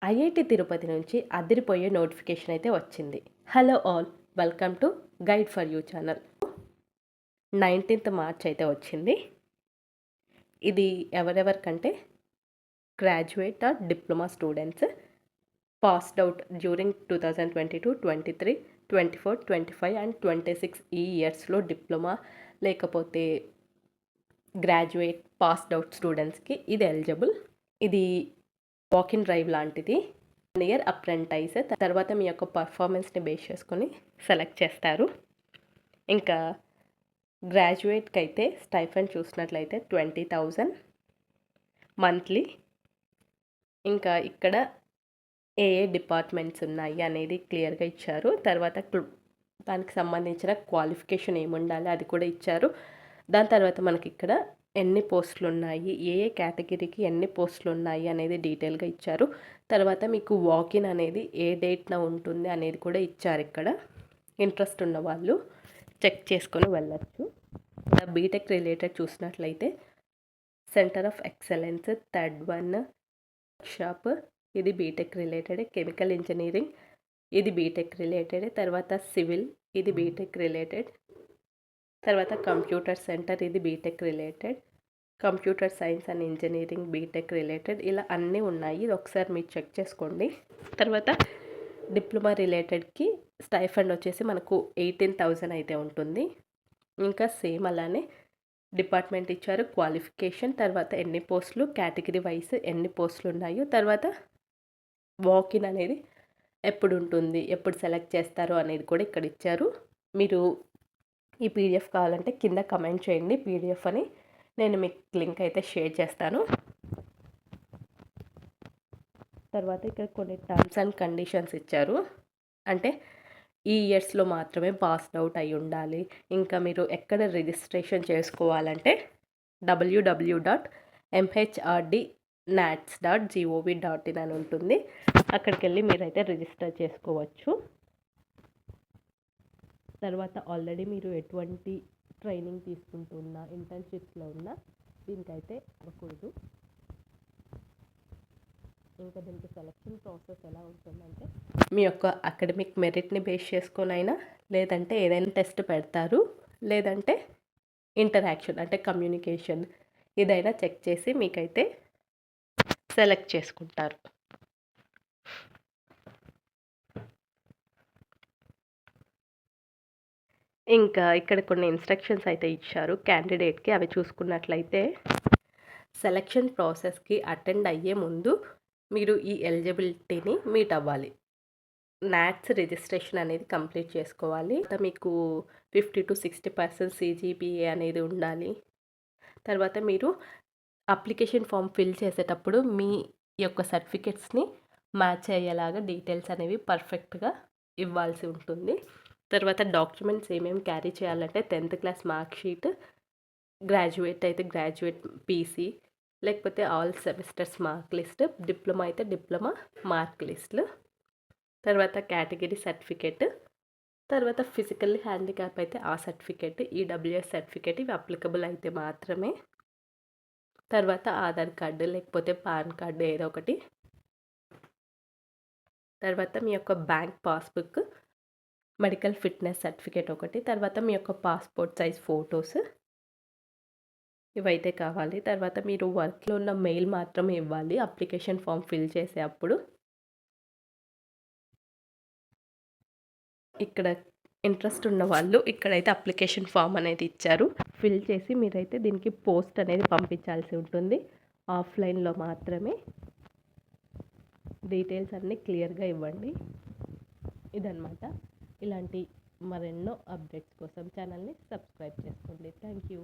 IIT Tirupati నుంచి అదిరిపోయే notification అయితే వచ్చింది. Hello all, welcome to guide for you channel. 19th March అయితే వచ్చింది. ఇది ఎవరెవరికంటే graduate or diploma students passed out during 2022, 23, 24, 25 and 26 ఈ ఇయర్స్లో డిప్లొమా లేకపోతే గ్రాడ్యుయేట్ పాస్డ్ అవుట్ స్టూడెంట్స్కి ఇది ఎలిజిబుల్. ఇది వాక్ ఇన్ డ్రైవ్ లాంటిది. 1 ఇయర్ అప్రెంటైజ్, తర్వాత మీ యొక్క పర్ఫార్మెన్స్ని బేస్ చేసుకొని సెలెక్ట్ చేస్తారు. ఇంకా గ్రాడ్యుయేట్కి అయితే స్టైఫండ్ చూసినట్లయితే 20,000 మంత్లీ. ఇంకా ఇక్కడ ఏ ఏ డిపార్ట్మెంట్స్ ఉన్నాయి అనేది క్లియర్గా ఇచ్చారు. తర్వాత దానికి సంబంధించిన క్వాలిఫికేషన్ ఏముండాలి అది కూడా ఇచ్చారు. దాని తర్వాత మనకి ఇక్కడ ఎన్ని పోస్టులు ఉన్నాయి, ఏ ఏ కేటగిరీకి ఎన్ని పోస్టులు ఉన్నాయి అనేది డీటెయిల్గా ఇచ్చారు. తర్వాత మీకు వాకిన్ అనేది ఏ డేట్న ఉంటుంది అనేది కూడా ఇచ్చారు. ఇక్కడ ఇంట్రెస్ట్ ఉన్న వాళ్ళు చెక్ చేసుకొని వెళ్ళచ్చు. బీటెక్ రిలేటెడ్ చూసినట్లయితే centre of excellence, third one shop, ఇది బీటెక్ రిలేటెడ్. కెమికల్ ఇంజనీరింగ్, ఇది బీటెక్ రిలేటెడ్. తర్వాత సివిల్, ఇది బీటెక్ రిలేటెడ్. తర్వాత కంప్యూటర్ సెంటర్, ఇది BTech related. Computer science and engineering BTech related. ఇలా అన్నీ ఉన్నాయి, ఇది ఒకసారి మీరు చెక్ చేసుకోండి. తర్వాత డిప్లొమా రిలేటెడ్కి స్టైఫండ్ వచ్చేసి మనకు 18,000 అయితే ఉంటుంది. ఇంకా సేమ్ అలానే డిపార్ట్మెంట్ ఇచ్చారు, క్వాలిఫికేషన్, తర్వాత ఎన్ని పోస్టులు, కేటగిరీ వైస్ ఎన్ని పోస్టులు ఉన్నాయో, తర్వాత వాకిన్ అనేది ఎప్పుడు ఉంటుంది, ఎప్పుడు సెలెక్ట్ చేస్తారో అనేది కూడా ఇక్కడ ఇచ్చారు. మీరు ఈ పీడిఎఫ్ కావాలంటే కింద కమెంట్ చేయండి పీడిఎఫ్ అని, నేను మీకు లింక్ అయితే షేర్ చేస్తాను. తర్వాత ఇక్కడ కొన్ని టర్మ్స్ అండ్ కండిషన్స్ ఇచ్చారు. అంటే ఈ ఇయర్స్లో మాత్రమే పాస్డ్ అవుట్ అయి ఉండాలి. ఇంకా మీరు ఎక్కడ రిజిస్ట్రేషన్ చేసుకోవాలంటే www.mhrd.nats.gov.in అని ఉంటుంది. అక్కడికి వెళ్ళి మీరైతే రిజిస్టర్ చేసుకోవచ్చు. తర్వాత ఆల్రెడీ మీరు ఎటువంటి ట్రైనింగ్ తీసుకుంటున్నా, ఇంటర్న్షిప్స్లో ఉన్నా దీనికైతే అవ్వకూడదు. ఇంకా దీనికి సెలక్షన్ ప్రాసెస్ ఎలా ఉంటుందంటే మీ యొక్క అకాడమిక్ మెరిట్ని బేస్ చేసుకొనైనా, లేదంటే ఏదైనా టెస్ట్ పెడతారు, లేదంటే ఇంటరాక్షన్ అంటే కమ్యూనికేషన్ ఇదైనా చెక్ చేసి మీకైతే సెలెక్ట్ చేసుకుంటారు. ఇంకా ఇక్కడ కొన్ని ఇన్స్ట్రక్షన్స్ అయితే ఇచ్చారు క్యాండిడేట్కి. అవి చూసుకున్నట్లయితే సెలక్షన్ ప్రాసెస్కి అటెండ్ అయ్యే ముందు మీరు ఈ ఎలిజిబిలిటీని మీట్ అవ్వాలి. నాట్స్ రిజిస్ట్రేషన్ అనేది కంప్లీట్ చేసుకోవాలి. మీకు 50 to 60% CGPA అనేది ఉండాలి. తర్వాత మీరు అప్లికేషన్ ఫామ్ ఫిల్ చేసేటప్పుడు మీ యొక్క సర్టిఫికెట్స్ని మ్యాచ్ అయ్యేలాగా డీటెయిల్స్ అనేవి పర్ఫెక్ట్గా ఇవ్వాల్సి ఉంటుంది. తర్వాత డాక్యుమెంట్స్ ఏమేమి క్యారీ చేయాలంటే 10th class mark sheet, graduate అయితే గ్రాడ్యుయేట్ పీసీ, లేకపోతే all semesters mark list, diploma అయితే డిప్లొమా మార్క్ లిస్టులు, తర్వాత కేటగిరీ సర్టిఫికేట్, తర్వాత ఫిజికల్లీ హ్యాండిక్యాప్ అయితే ఆ సర్టిఫికేట్, ఈడబ్ల్యూఎస్ సర్టిఫికేట్ ఇవి అప్లికబుల్ అయితే మాత్రమే. తర్వాత ఆధార్ కార్డు లేకపోతే పాన్ కార్డు ఏదో ఒకటి. తర్వాత మీ యొక్క bank passbook, medical fitness certificate ఒకటి, తర్వాత మీ యొక్క పాస్పోర్ట్ సైజ్ ఫొటోస్ ఇవైతే కావాలి. తర్వాత మీరు వర్క్లో ఉన్న మెయిల్ మాత్రమే ఇవ్వాలి అప్లికేషన్ ఫామ్ ఫిల్ చేసే అప్పుడు. ఇక్కడ ఇంట్రెస్ట్ ఉన్న వాళ్ళు ఇక్కడైతే అప్లికేషన్ ఫామ్ అనేది ఇచ్చారు, ఫిల్ చేసి మీరైతే దీనికి పోస్ట్ అనేది పంపించాల్సి ఉంటుంది. ఆఫ్లైన్లో మాత్రమే. డీటెయిల్స్ అన్నీ క్లియర్గా ఇవ్వండి. ఇదన్నమాట. ఇలాంటి మరెన్నో అప్డేట్స్ కోసం ఛానల్ని సబ్స్క్రైబ్ చేసుకోండి. Thank you.